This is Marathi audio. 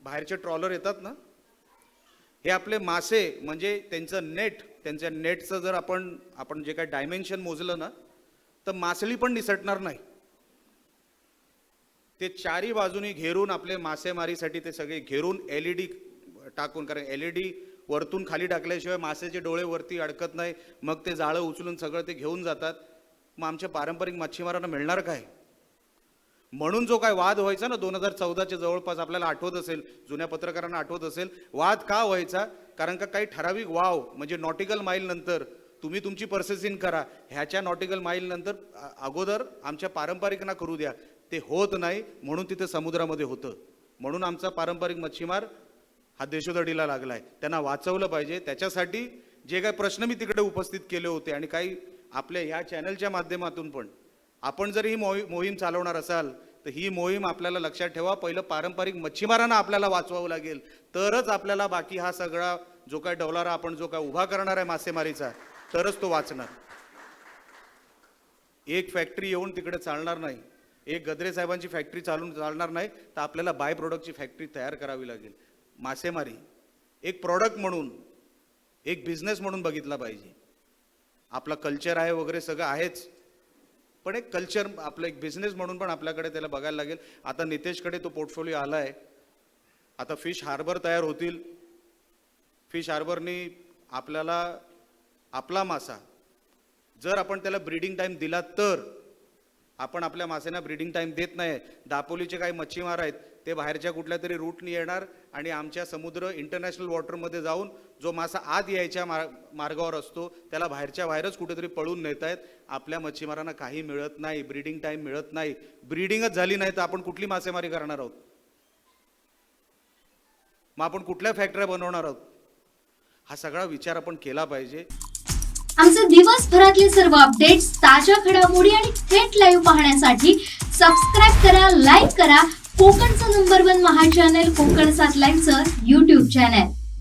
बाहेरचे ट्रॉलर येतात ना, हे आपले मासे म्हणजे त्यांचं नेट, त्यांच्या नेटचं जर आपण जे काही डायमेन्शन मोजलं ना, तर मासळी पण निसटणार नाही. ते चारी बाजूनी घेरून आपले मासेमारीसाठी ते सगळे घेरून LED टाकून, कारण LED वरतून खाली टाकल्याशिवाय मासेचे डोळे वरती अडकत नाही, मग ते जाळं उचलून सगळं ते घेऊन जातात. मग आमच्या पारंपरिक मच्छीमारांना मिळणार काय? म्हणून जो काय वाद व्हायचा ना 2014च्या जवळपास, आपल्याला आठवत असेल, जुन्या पत्रकारांना आठवत असेल, वाद का व्हायचा? कारण का काही ठराविक वाव म्हणजे नॉटिकल माईल नंतर तुम्ही तुमची प्रोसेसिंग करा, ह्याच्या नॉटिकल माईल नंतर अगोदर आमच्या पारंपरिकांना करू द्या. ते होत नाही, म्हणून तिथे समुद्रामध्ये होतं. म्हणून आमचा पारंपरिक मच्छीमार हा देशोधडीला लागलाय. त्यांना वाचवलं पाहिजे. त्याच्यासाठी जे काही प्रश्न मी तिकडे उपस्थित केले होते आणि काही आपल्या ह्या चॅनलच्या माध्यमातून पण आपण जर ही मोहीम चालवणार असाल तर ही मोहीम आपल्याला लक्षात ठेवा, पहिलं पारंपरिक मच्छीमारांना आपल्याला वाचवावं लागेल, तरच आपल्याला बाकी हा सगळा जो काय डौलारा आपण जो काय उभा करणार आहे मासेमारीचा, तरच तो वाचणार. एक फॅक्टरी येऊन तिकडे चालणार नाही, एक गद्रे साहेबांची फॅक्टरी चालणार नाही, तर आपल्याला बाय प्रोडक्टची फॅक्टरी तयार करावी लागेल. मासेमारी एक प्रोडक्ट म्हणून, एक बिझनेस म्हणून बघितला पाहिजे. आपला कल्चर आहे वगैरे सगळं आहेच, पण एक कल्चर आपलं एक बिझनेस म्हणून पण आपल्याकडे त्याला बघायला लागेल. आता नितेशकडे तो पोर्टफोलिओ आला आहे. आता फिश हार्बर तयार होतील. फिश हार्बरनी आपल्याला आपला मासा जर आपण त्याला ब्रीडिंग टाईम दिला, तर आपण आपल्या मासेना ब्रीडिंग टाईम देत नाही. दापोलीचे काही मच्छीमार आहेत, ते बाहेरच्या कुठल्या तरी रूटनी येणार आणि आमच्या समुद्र इंटरनॅशनल वॉटरमध्ये जाऊन जो मासा आत यायच्या मार्गावर असतो त्याला बाहेरच्या बाहेरच कुठेतरी पळून नेत आहेत. आपल्या मच्छीमारांना काही मिळत नाही, ब्रीडिंग टाईम मिळत नाही. ब्रीडिंगच झाली नाही तर आपण कुठली मासेमारी करणार आहोत? मग आपण कुठल्या फॅक्टऱ्या बनवणार आहोत? हा सगळा विचार आपण केला पाहिजे. आमचे दिवसभरातले सर्व अपडेट्स, ताज्या घडामोडी आणि थेट लाईव्ह पाहण्यासाठी सबस्क्राईब करा, लाईक करा कोकणचं नंबर 1 महा चॅनल कोकण 7 लाईव्हचं YouTube चॅनल.